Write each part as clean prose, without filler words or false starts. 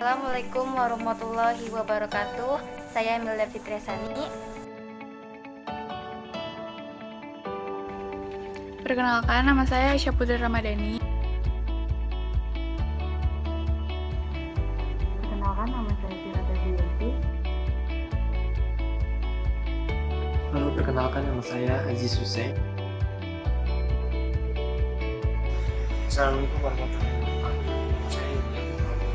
Assalamualaikum warahmatullahi wabarakatuh. Saya Milda Fitriasani. Perkenalkan, nama saya Aisyah Putri Ramadhani. Perkenalkan, nama saya Firata Julianti. Halo, perkenalkan nama saya Aziz Hussein. Assalamualaikum warahmatullahi wabarakatuh. Saya Yulian Muhammad.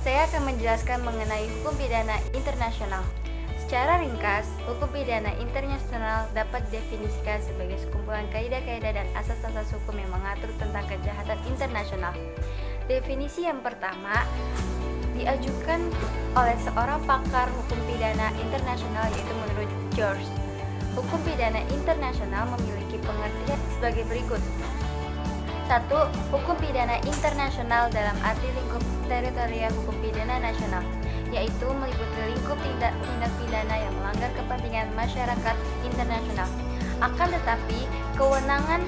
Saya akan menjelaskan mengenai hukum pidana internasional. Secara ringkas, hukum pidana internasional dapat didefinisikan sebagai sekumpulan kaidah-kaidah dan asas-asas hukum yang mengatur tentang kejahatan internasional. Definisi yang pertama diajukan oleh seorang pakar hukum pidana internasional, yaitu menurut George. Hukum pidana internasional memiliki pengertian sebagai berikut. 1. Hukum pidana internasional dalam arti lingkup teritorial hukum pidana nasional, yaitu meliputi lingkup tindak pidana yang melanggar kepentingan masyarakat internasional. Akan tetapi, kewenangan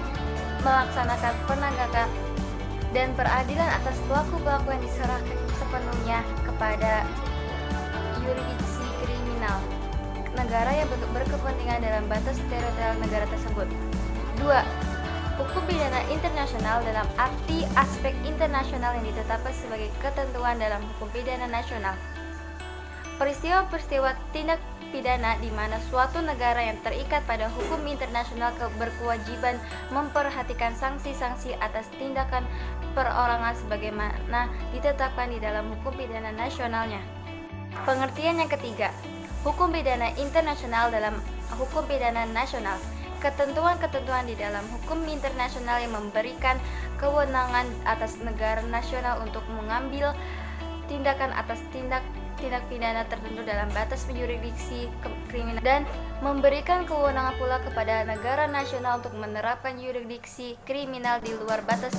melaksanakan penegakan dan peradilan atas pelaku-pelaku yang diserahkan sepenuhnya kepada yurisdiksi kriminal negara yang berkepentingan dalam batas teritorial negara tersebut. 2. Hukum pidana internasional dalam arti aspek internasional yang ditetapkan sebagai ketentuan dalam hukum pidana nasional. Peristiwa-peristiwa tindak pidana di mana suatu negara yang terikat pada hukum internasional berkewajiban memperhatikan sanksi-sanksi atas tindakan perorangan sebagaimana ditetapkan di dalam hukum pidana nasionalnya. Pengertian yang ketiga, hukum pidana internasional dalam hukum pidana nasional. Ketentuan-ketentuan di dalam hukum internasional yang memberikan kewenangan atas negara nasional untuk mengambil tindakan atas tindak pidana tertentu dalam batas yurisdiksi kriminal, dan memberikan kewenangan pula kepada negara nasional untuk menerapkan yurisdiksi kriminal di luar batas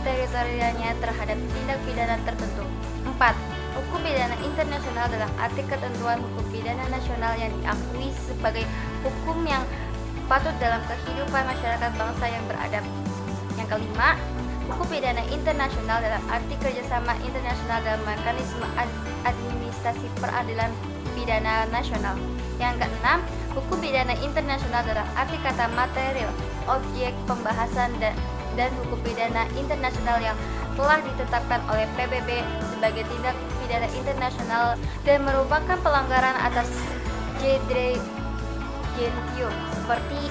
teritorialnya terhadap tindak pidana tertentu. 4. Hukum pidana internasional dalam arti ketentuan hukum pidana nasional yang diakui sebagai hukum yang patut dalam kehidupan masyarakat bangsa yang beradab. Yang kelima, hukum pidana internasional dalam arti kerjasama internasional dalam mekanisme administrasi peradilan pidana nasional. Yang keenam, hukum pidana internasional dalam arti kata material, objek pembahasan dan hukum pidana internasional yang telah ditetapkan oleh PBB sebagai tindak pidana internasional dan merupakan pelanggaran atas Jedre Gentium seperti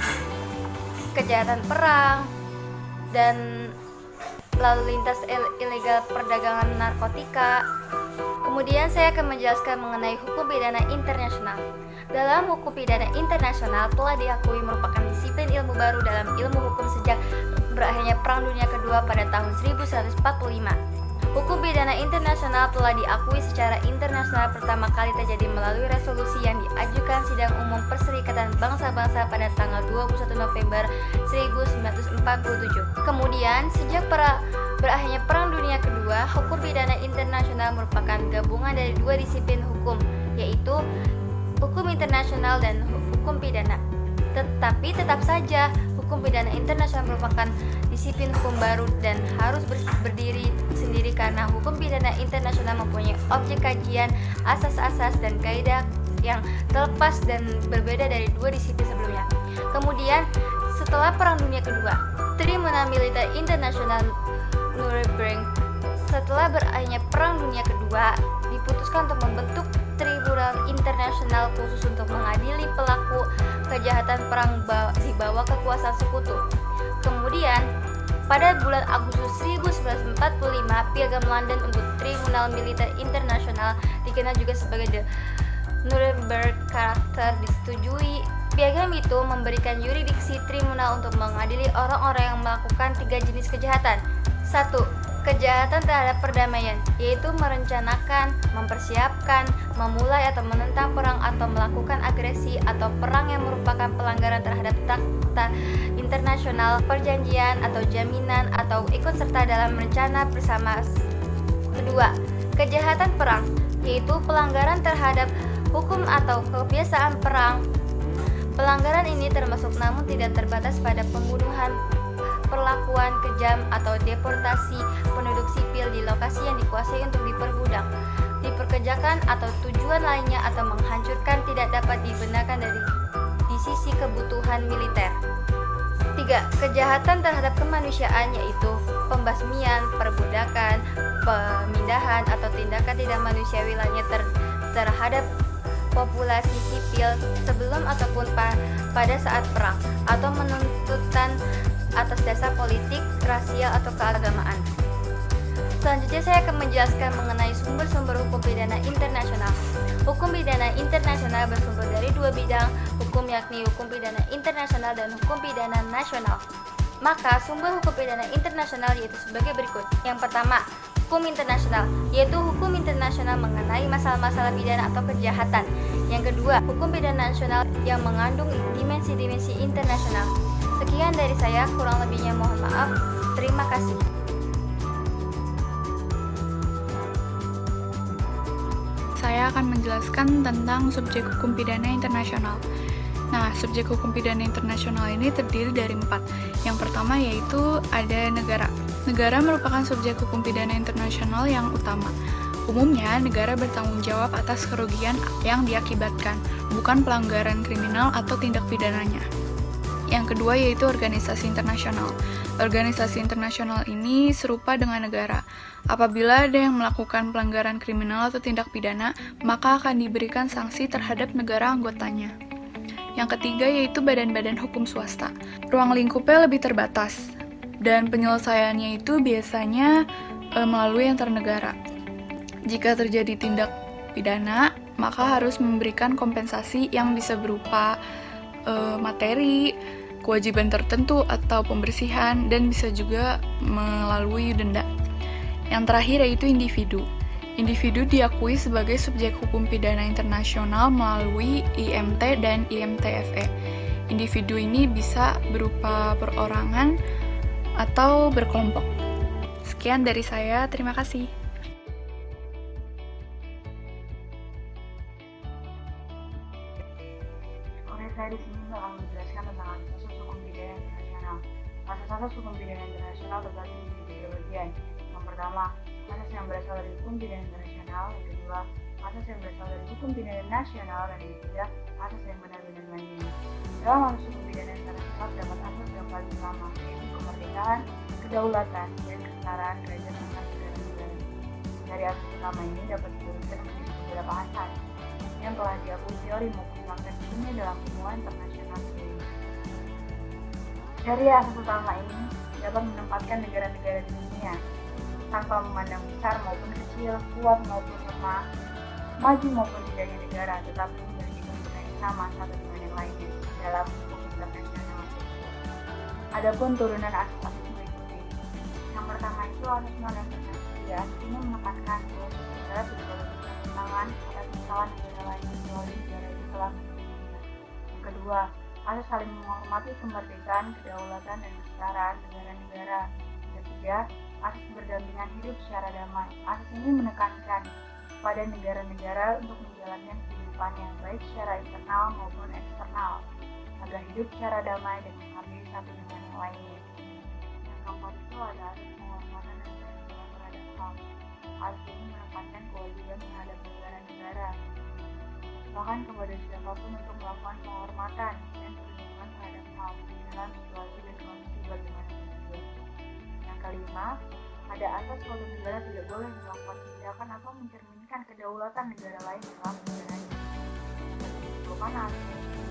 kejahatan perang dan lalu lintas ilegal perdagangan narkotika. Kemudian saya akan menjelaskan mengenai hukum pidana internasional. Dalam hukum pidana internasional telah diakui merupakan disiplin ilmu baru dalam ilmu hukum sejak berakhirnya Perang Dunia Kedua pada tahun 1945. Hukum pidana internasional telah diakui secara internasional pertama kali terjadi melalui resolusi yang diajukan Sidang Umum Perserikatan Bangsa-Bangsa pada tanggal 21 November 1947. Kemudian, sejak berakhirnya Perang Dunia Kedua, hukum pidana internasional merupakan gabungan dari dua disiplin hukum, yaitu hukum internasional dan hukum pidana. Tetapi tetap saja, hukum pidana internasional merupakan disiplin hukum baru dan harus berdiri sendiri karena hukum pidana internasional mempunyai objek kajian, asas-asas, dan kaidah yang terlepas dan berbeda dari dua disiplin sebelumnya. Kemudian, setelah Perang Dunia Kedua, Tribunal Militer Internasional Nuremberg, setelah berakhirnya Perang Dunia Kedua, diputuskan untuk membentuk Tribunal Internasional khusus untuk mengadili pelaku kejahatan perang di bawah kekuasaan sekutu. Kemudian, pada bulan Agustus 1945, Piagam London untuk Tribunal Militer Internasional, dikenal juga sebagai The Nuremberg Charter, disetujui. Piagam itu memberikan yurisdiksi tribunal untuk mengadili orang-orang yang melakukan 3 jenis kejahatan. 1. Kejahatan terhadap perdamaian, yaitu merencanakan, mempersiapkan, memulai atau menentang perang atau melakukan agresi atau perang yang merupakan pelanggaran terhadap fakta internasional, perjanjian atau jaminan, atau ikut serta dalam rencana bersama. Kedua, kejahatan perang. yaitu pelanggaran terhadap hukum atau kebiasaan perang. Pelanggaran ini termasuk namun tidak terbatas pada pembunuhan, perlakuan kejam atau deportasi penduduk sipil di lokasi yang dikuasai untuk diperbudak, diperkerjakan atau tujuan lainnya atau menghancurkan tidak dapat dibenarkan di sisi kebutuhan militer. 3. Kejahatan terhadap kemanusiaan yaitu pembasmian, perbudakan, pemindahan atau tindakan tidak manusiawi lainnya terhadap populasi sipil sebelum ataupun pada saat perang atau menuntutan atas dasar politik, rasial atau keagamaan. Selanjutnya saya akan menjelaskan mengenai sumber-sumber hukum pidana internasional. Hukum pidana internasional bersumber dari dua bidang hukum yakni hukum pidana internasional dan hukum pidana nasional. Maka sumber hukum pidana internasional yaitu sebagai berikut. Yang pertama, hukum internasional, yaitu hukum internasional mengenai masalah-masalah pidana atau kejahatan. Yang kedua, hukum pidana nasional yang mengandung dimensi-dimensi internasional. Sekian dari saya, kurang lebihnya mohon maaf. Terima kasih. Saya akan menjelaskan tentang subjek hukum pidana internasional. Nah, subjek hukum pidana internasional ini terdiri dari 4. Yang pertama yaitu ada negara. Negara merupakan subjek hukum pidana internasional yang utama. Umumnya, negara bertanggung jawab atas kerugian yang diakibatkan, bukan pelanggaran kriminal atau tindak pidananya. Yang kedua yaitu organisasi internasional. Organisasi internasional ini serupa dengan negara. Apabila ada yang melakukan pelanggaran kriminal atau tindak pidana, maka akan diberikan sanksi terhadap negara anggotanya. Yang ketiga yaitu badan-badan hukum swasta. Ruang lingkupnya lebih terbatas, dan penyelesaiannya itu biasanya melalui antar negara. Jika terjadi tindak pidana, maka harus memberikan kompensasi yang bisa berupa materi, kewajiban tertentu atau pembersihan, dan bisa juga melalui denda. Yang terakhir yaitu individu. Individu diakui sebagai subjek hukum pidana internasional melalui IMT dan IMTFE. Individu ini bisa berupa perorangan atau berkelompok. Sekian dari saya, terima kasih. Oke, saya di sini akan menjelaskan tentang asas hukum pidana internasional. Asas hukum pidana internasional terbagi menjadi 3 bagian. Yang pertama, asas yang berasal dari hukum pidana internasional. Yang kedua, asas yang berasal dari hukum pidana nasional. Dan yang ketiga, asas yang benar-benar mandiri. Dalam asas hukum pidana internasional terdapat asas yang paling utama, yaitu kemerdekaan, kedaulatan, dan kesetaraan kerajaan antar negara-negara. Dari asas utama ini dapat diurutkan menjadi beberapa asas yang telah diakui teori maupun praktek hukumnya dalam hubungan internasional sendiri. Dari asas utama ini dapat menempatkan negara-negara di dunia tanpa memandang besar maupun kecil, kuat maupun lemah, maju maupun tidaknya negara, tetapi memiliki kepentingan yang sama satu dengan yang lainnya dalam hukum internasional. Adapun turunan asas-asas berikut ini. Yang pertama itu asas non-intervensi. Asas ini menekankan bahwa negara tidak boleh bertentangan atas kesalahan negara lain kecuali negara itu telah melindunginya. Yang kedua, asas saling menghormati kemerdekaan, kedaulatan, dan kesetaraan negara-negara. Yang ketiga, asas berdampingan hidup secara damai. Asas ini menekankan pada negara-negara untuk menjalankan kehidupannya baik secara internal maupun eksternal agar hidup secara damai dan menghargai satu dengan yang lainnya. Yang keempat itu ada asas penghormatan dan perlindungan terhadap HAM. Asas ini menekankan kewajiban terhadap negara-negara, bahkan kepada siapapun untuk melakukan penghormatan dan perlindungan terhadap HAM dalam situasi dan kondisi bagaimanapun juga. Yang kelima, ada asas suatu negara tidak boleh melakukan tindakan atau mencerminkan kedaulatan negara lain dalam negaranya. Karena asas ini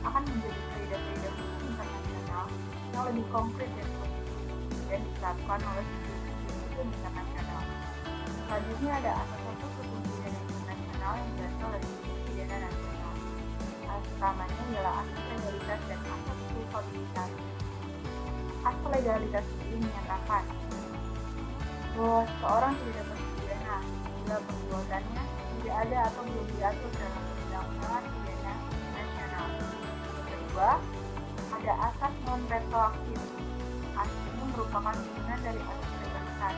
akan menjadi kaidah-kaidah hukum internasional yang lebih konkret dan positif dan diterapkan oleh sistem hukum internasional. Selanjutnya ada asas-asas hukum pidana internasional yang berasal dari hukum pidana nasional. Asas utamanya ialah asas legalitas dan asas kulpabilitas. Asas legalitas ini menyatakan bahwa seseorang tidak dapat dipidana bila perbuatannya tidak ada atau belum diatur dalam undang-undang pidana nasional. Kedua, ada asas non-retroaktif. Asas ini merupakan turunan dari asas legalitas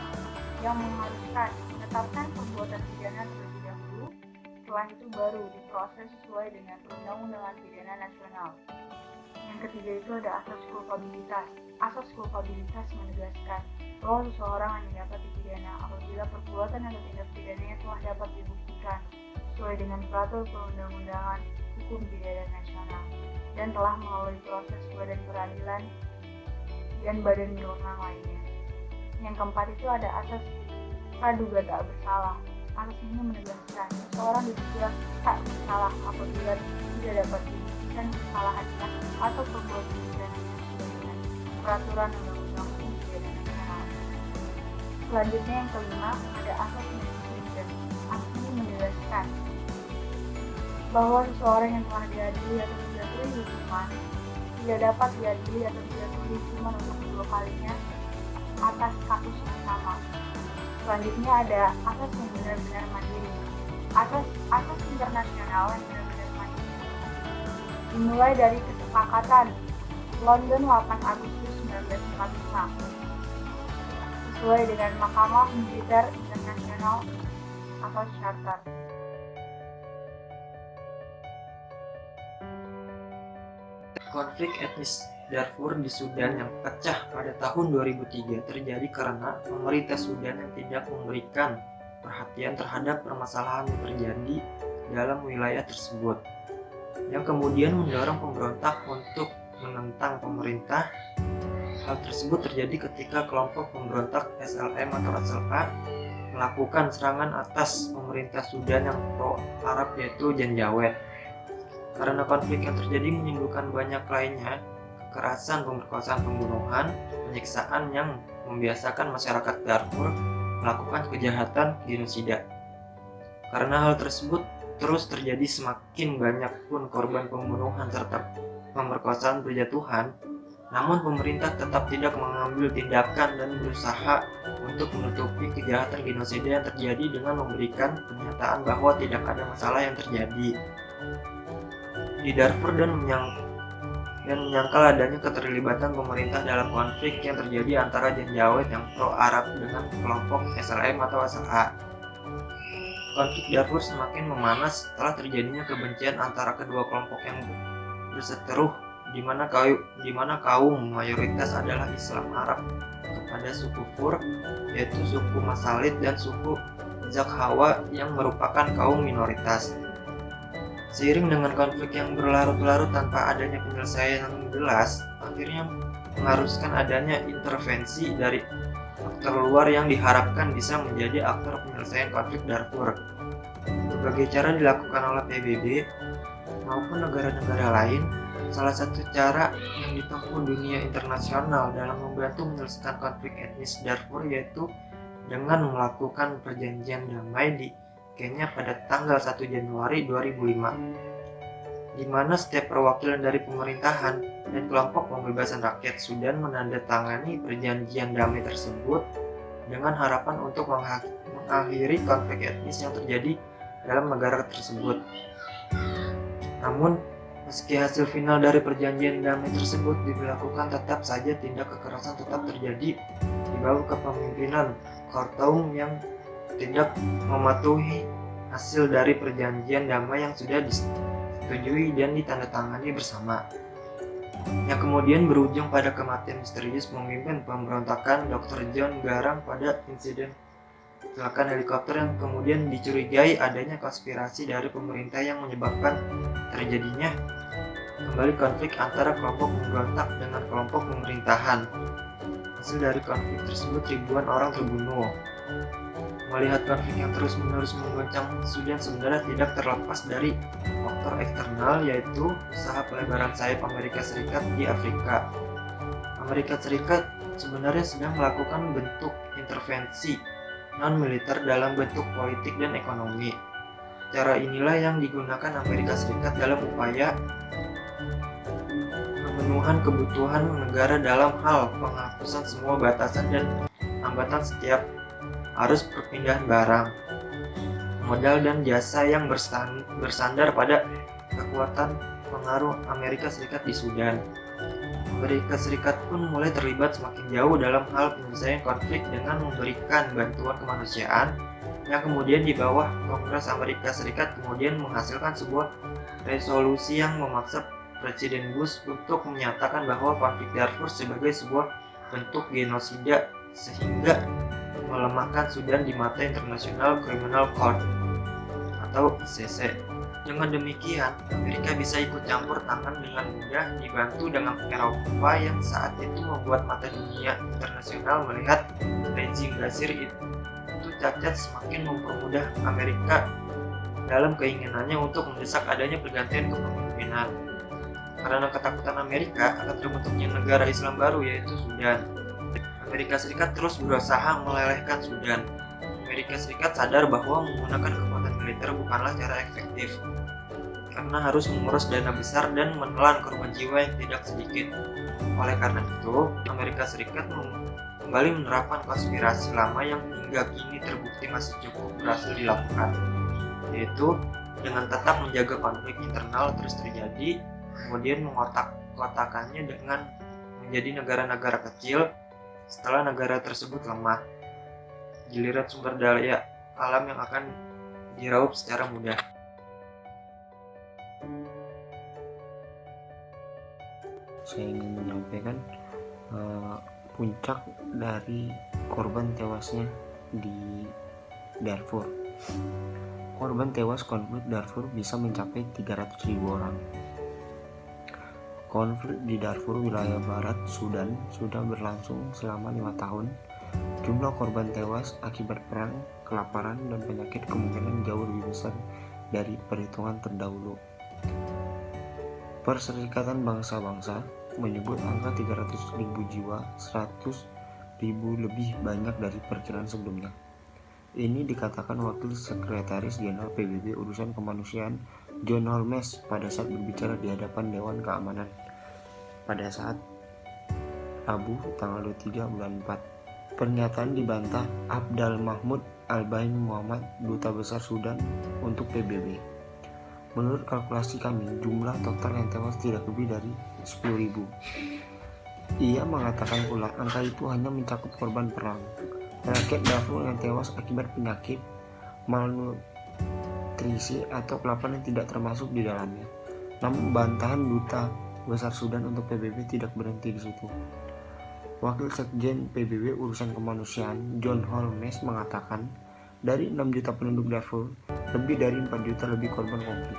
yang mengharuskan menetapkan perbuatan pidana terlebih setelah itu baru diproses sesuai dengan undang-undangan pidana nasional. Yang ketiga itu ada asas kulpabilitas. Asas kulpabilitas menegaskan bahwa seseorang hanya dapat dipidana apabila perbuatan atau tindak pidananya telah dapat dibuktikan sesuai dengan peraturan perundang-undangan hukum pidana nasional dan telah melalui proses badan peradilan dan badan berwenang lainnya. Yang keempat itu ada asas praduga tak bersalah. Asas ini menegaskan seseorang diduga tak bersalah apabila tidak dapat dibuktikan kesalahannya atau perbuatan pidananya sesuai dengan peraturan undang-undang hukum pidana nasional. Selanjutnya yang kelima ada asas neglijen. Asas ini menegaskan bahwa seseorang yang telah diadili atau dijatuhi hukuman tidak dapat diadili atau dijatuhi hukuman untuk kedua kalinya atas kasus yang sama. Selanjutnya ada asas yang benar-benar mandiri. Asas internasional yang benar-benar mandiri dimulai dari kesepakatan London 8 Agustus 1945 sesuai dengan Mahkamah Militer Internasional atau Charter. Konflik etnis Darfur di Sudan yang pecah pada tahun 2003 terjadi karena pemerintah Sudan yang tidak memberikan perhatian terhadap permasalahan yang terjadi dalam wilayah tersebut, yang kemudian mendorong pemberontak untuk menentang pemerintah. Hal tersebut terjadi ketika kelompok pemberontak SLM atau SLA melakukan serangan atas pemerintah Sudan yang pro-Arab yaitu Janjaweed. Karena konflik yang terjadi menimbulkan banyak lainnya, kekerasan, pemerkosaan, pembunuhan, penyiksaan yang membiasakan masyarakat Darfur melakukan kejahatan genosida. Karena hal tersebut terus terjadi, semakin banyak pun korban pembunuhan serta pemerkosaan berjatuhan, namun pemerintah tetap tidak mengambil tindakan dan berusaha untuk menutupi kejahatan genosida yang terjadi dengan memberikan pernyataan bahwa tidak ada masalah yang terjadi di Darfur dan menyangkal adanya keterlibatan pemerintah dalam konflik yang terjadi antara Janjaweed yang pro-Arab dengan kelompok SLM atau SLA. Konflik Darfur semakin memanas setelah terjadinya kebencian antara kedua kelompok yang berseteru, di mana kaum mayoritas adalah Islam Arab kepada suku Fur, yaitu suku Masalit, dan suku Zakhawa yang merupakan kaum minoritas. Seiring dengan konflik yang berlarut-larut tanpa adanya penyelesaian yang jelas, akhirnya mengharuskan adanya intervensi dari aktor luar yang diharapkan bisa menjadi aktor penyelesaian konflik Darfur. Berbagai cara dilakukan oleh PBB maupun negara-negara lain. Salah satu cara yang ditempuh dunia internasional dalam membantu menyelesaikan konflik etnis Darfur yaitu dengan melakukan perjanjian damai di Kenya pada tanggal 1 Januari 2005, di mana setiap perwakilan dari pemerintahan dan kelompok pembebasan rakyat Sudan menandatangani perjanjian damai tersebut dengan harapan untuk mengakhiri konflik etnis yang terjadi dalam negara tersebut. Namun, meski hasil final dari perjanjian damai tersebut diberlakukan, tetap saja tindak kekerasan tetap terjadi di bawah kepemimpinan Khartoum yang tidak mematuhi hasil dari perjanjian damai yang sudah disetujui dan ditandatangani bersama, yang kemudian berujung pada kematian misterius pemimpin pemberontakan Dr. John Garang pada insiden kecelakaan helikopter yang kemudian dicurigai adanya konspirasi dari pemerintah yang menyebabkan terjadinya kembali konflik antara kelompok pemberontak dengan kelompok pemerintahan. Hasil dari konflik tersebut ribuan orang terbunuh. Melihat konflik yang terus-menerus menggoncang Sudan sebenarnya tidak terlepas dari faktor eksternal, yaitu usaha pelebaran sayap Amerika Serikat di Afrika. Amerika Serikat sebenarnya sedang melakukan bentuk intervensi non-militer dalam bentuk politik dan ekonomi. Cara inilah yang digunakan Amerika Serikat dalam upaya pemenuhan kebutuhan negara dalam hal penghapusan semua batasan dan hambatan setiap arus perpindahan barang, modal, dan jasa yang bersandar pada kekuatan pengaruh Amerika Serikat di Sudan. Amerika Serikat pun mulai terlibat semakin jauh dalam hal penyelesaian konflik dengan memberikan bantuan kemanusiaan yang kemudian di bawah Kongres Amerika Serikat kemudian menghasilkan sebuah resolusi yang memaksa Presiden Bush untuk menyatakan bahwa konflik Darfur sebagai sebuah bentuk genosida sehingga melemahkan Sudan di mata International Criminal Court atau ICC. Dengan demikian, Amerika bisa ikut campur tangan dengan mudah dibantu dengan Eropa yang saat itu membuat mata dunia internasional melihat rezim Bashir itu cacat semakin mempermudah Amerika dalam keinginannya untuk mendesak adanya pergantian kepemimpinan. Karena ketakutan Amerika akan terbentuknya negara Islam baru yaitu Sudan, Amerika Serikat terus berusaha melelehkan Sudan. Amerika Serikat sadar bahwa menggunakan kekuatan militer bukanlah cara efektif, karena harus menguras dana besar dan menelan korban jiwa yang tidak sedikit. Oleh karena itu, Amerika Serikat kembali menerapkan konspirasi lama yang hingga kini terbukti masih cukup berhasil dilakukan, yaitu dengan tetap menjaga konflik internal terus terjadi, kemudian mengotak-kotakannya dengan menjadi negara-negara kecil setelah negara tersebut lemah. Giliran sumber daya alam yang akan diraup secara mudah. Saya ingin menyampaikan puncak dari korban tewasnya di Darfur. Korban tewas konflik Darfur bisa mencapai 300.000 orang. Konflik di Darfur wilayah barat Sudan sudah berlangsung selama 5 tahun. Jumlah korban tewas akibat perang, kelaparan, dan penyakit kemungkinan jauh lebih besar dari perhitungan terdahulu. Perserikatan Bangsa-Bangsa menyebut angka 300.000 jiwa 100.000 lebih banyak dari perkiraan sebelumnya. Ini dikatakan Wakil Sekretaris Jenderal PBB Urusan Kemanusiaan John Holmes pada saat berbicara di hadapan Dewan Keamanan pada saat Rabu tanggal 23 bulan 4. Pernyataan dibantah Abdal Mahmud Al-Bain Muhammad, Duta Besar Sudan untuk PBB. Menurut kalkulasi kami, jumlah total yang tewas tidak lebih dari 10.000. Ia mengatakan pula angka itu hanya mencakup korban perang. Rakyat Darfur yang tewas akibat penyakit, malnutrisi, atau kelaparan yang tidak termasuk di dalamnya. Namun bantahan Duta Besar Sudan untuk PBB tidak berhenti di situ. Wakil Sekjen PBB Urusan Kemanusiaan John Holmes mengatakan dari 6 juta penduduk Darfur, lebih dari 4 juta lebih korban konflik.